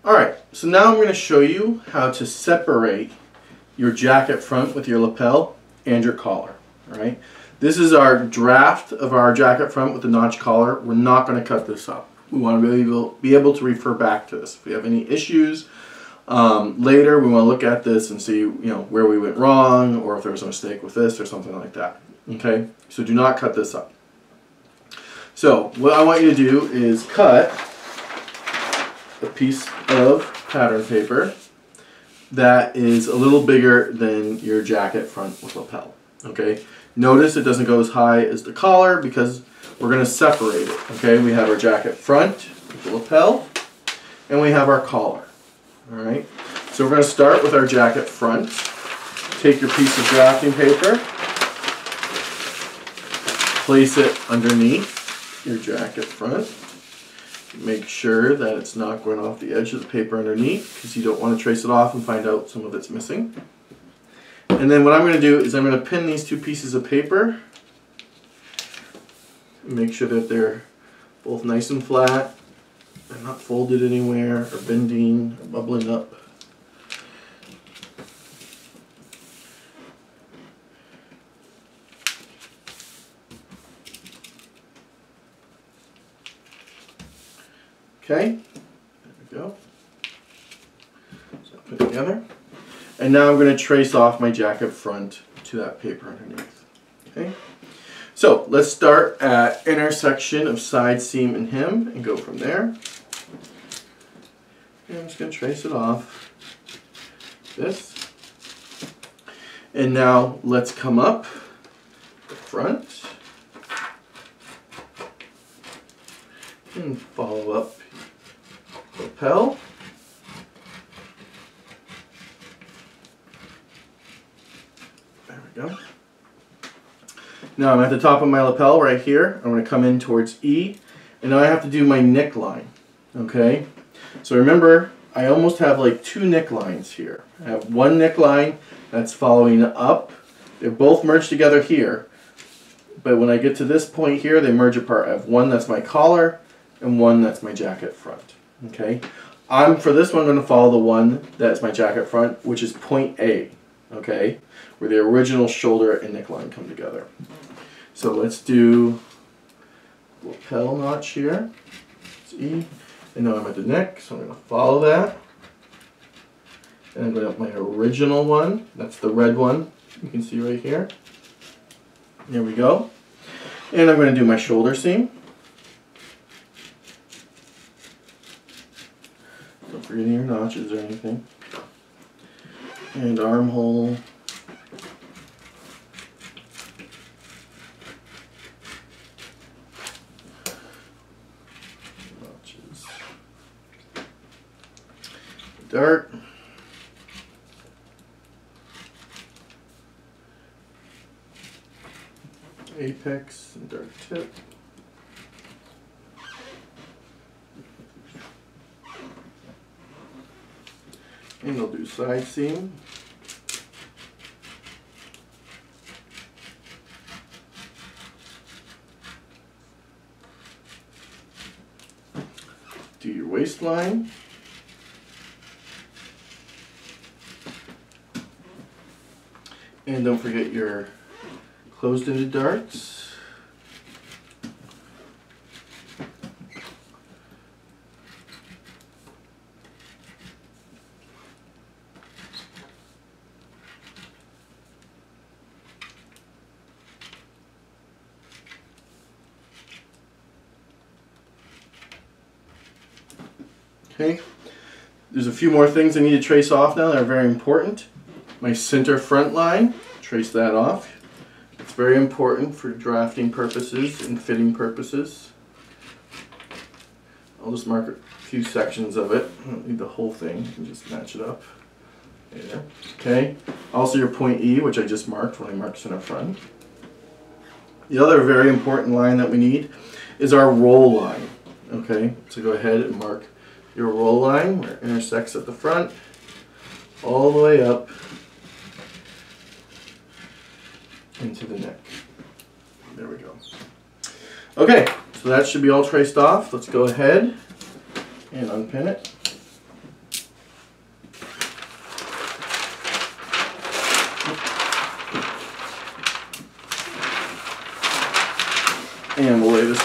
Alright, so now I'm going to show you how to separate your jacket front with your lapel and your collar. Alright, this is our draft of our jacket front with the notch collar. We're not going to cut this up. We want to be able to refer back to this. If we have any issues later, we want to look at this and see where we went wrong, or if there was a mistake with this or something like that. Okay, so do not cut this up. So what I want you to do is cut a piece of pattern paper that is a little bigger than your jacket front with lapel. Okay, notice it doesn't go as high as the collar because we're going to separate it. Okay, we have our jacket front with the lapel and we have our collar. Alright, so we're going to start with our jacket front. Take your piece of drafting paper, place it underneath your jacket front. Make sure that it's not going off the edge of the paper underneath, because you don't want to trace it off and find out some of it's missing. And then what I'm going to do is I'm going to pin these two pieces of paper. Make sure that they're both nice and flat. They're not folded anywhere or bending or bubbling up. Okay, there we go. So I'll put it together. And now I'm going to trace off my jacket front to that paper underneath. Okay, so let's start at intersection of side seam and hem and go from there. And I'm just going to trace it off this. And now let's come up the front and follow up lapel. There we go. Now I'm at the top of my lapel right here. I'm going to come in towards E, and now I have to do my neckline. Okay, so remember, I almost have like two necklines here. I have one neckline that's following up. They're both merged together here, but when I get to this point here, they merge apart. I have one that's my collar and one that's my jacket front. Okay, I'm for this one going to follow the one that's my jacket front, which is point A. Okay, where the original shoulder and neckline come together. So let's do lapel notch here. It's E, and now I'm at the neck, so I'm going to follow that. And I'm going to have my original one. That's the red one. You can see right here. There we go. And I'm going to do my shoulder seam. Don't forget any notches or anything. And armhole. Notches. Dart. Apex and dart tip. And we'll do side seam. Do your waistline. And don't forget your closed-ended darts. Okay, there's a few more things I need to trace off now that are very important. My center front line, trace that off. It's very important for drafting purposes and fitting purposes. I'll just mark a few sections of it. I don't need the whole thing, you can just match it up. There. Okay, also your point E, which I just marked when I marked center front. The other very important line that we need is our roll line. Okay, so go ahead and mark your roll line where it intersects at the front, all the way up into the neck. There we go. Okay, so that should be all traced off. Let's go ahead and unpin it.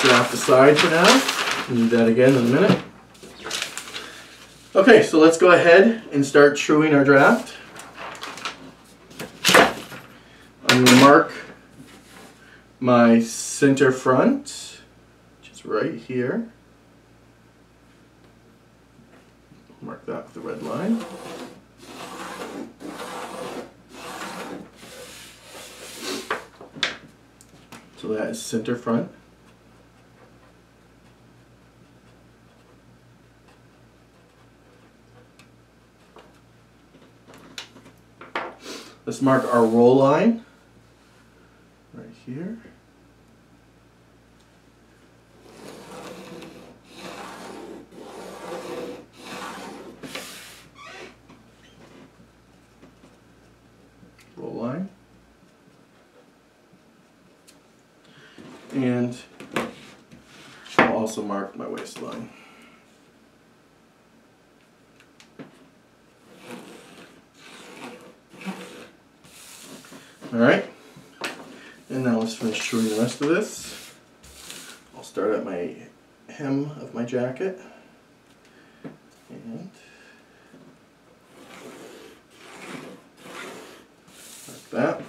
draft aside for now. We'll do that again in a minute. Okay, so let's go ahead and start truing our draft. I'm going to mark my center front, which is right here. Mark that with the red line. So that is center front. Let's mark our roll line right here. Roll line. And I'll also mark my waistline. Alright, and now let's finish truing the rest of this. I'll start at my hem of my jacket. And like that.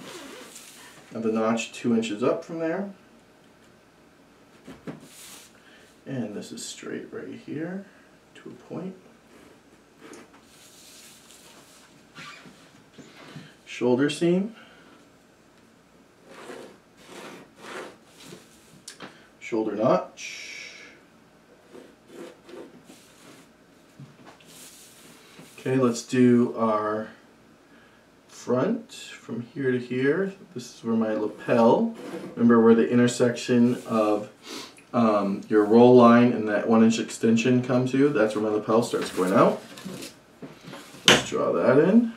Have the notch 2 inches up from there. And this is straight right here to a point. Shoulder seam. Shoulder notch. Okay, let's do our front from here to here. This is where my lapel, remember where the intersection of your roll line and that 1 inch extension come to, that's where my lapel starts going out. Let's draw that in.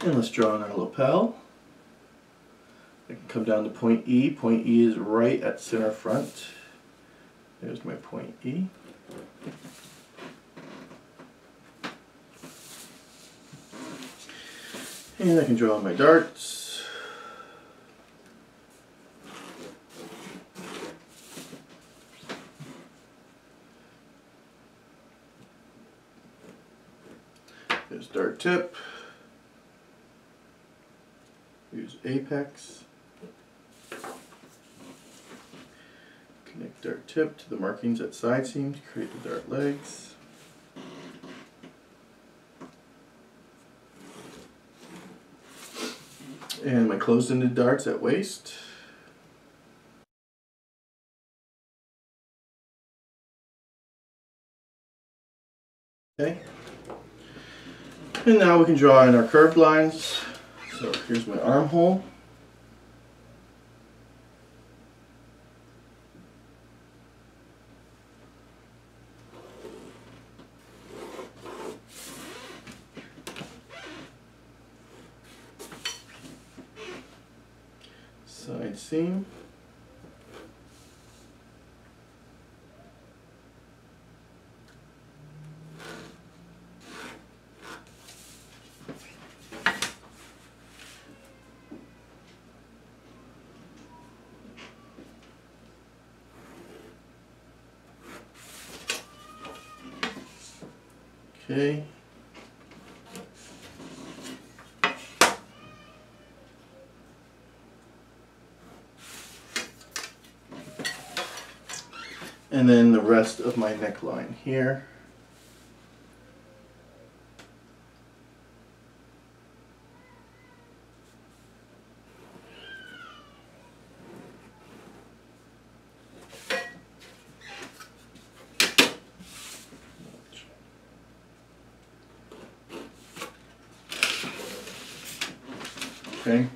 And let's draw in our lapel. I can come down to point E. Point E is right at center front. There's my point E. And I can draw my darts. There's dart tip. Use apex. Connect dart tip to the markings at side seam to create the dart legs. And my closed-ended darts at waist. Okay. And now we can draw in our curved lines. So here's my armhole. Side seam. Okay. And then the rest of my neckline here. Okay,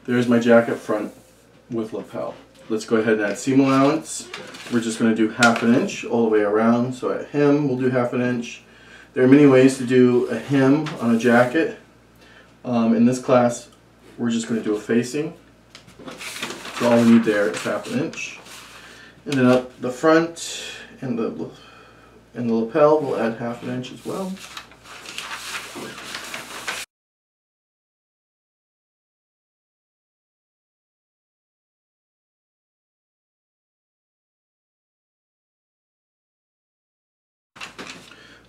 there's my jacket front with lapel. Let's go ahead and add seam allowance. We're just going to do 1/2 inch all the way around. So at hem, we'll do 1/2 inch. There are many ways to do a hem on a jacket. In this class, we're just going to do a facing. So all we need there is 1/2 inch. And then up the front and the lapel, we'll add 1/2 inch as well.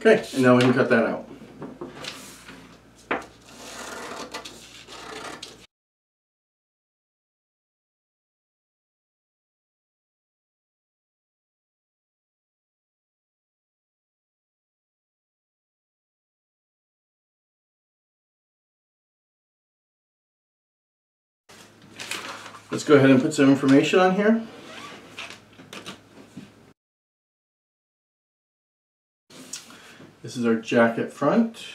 Okay, and now we can cut that out. Let's go ahead and put some information on here. This is our jacket front.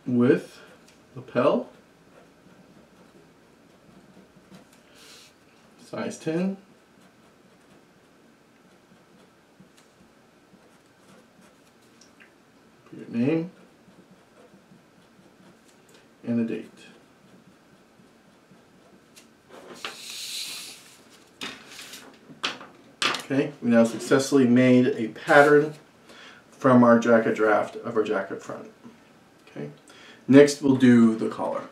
With lapel, size 10, put your name and the date. Okay, we now successfully made a pattern from our jacket draft of our jacket front. Okay, next we'll do the collar.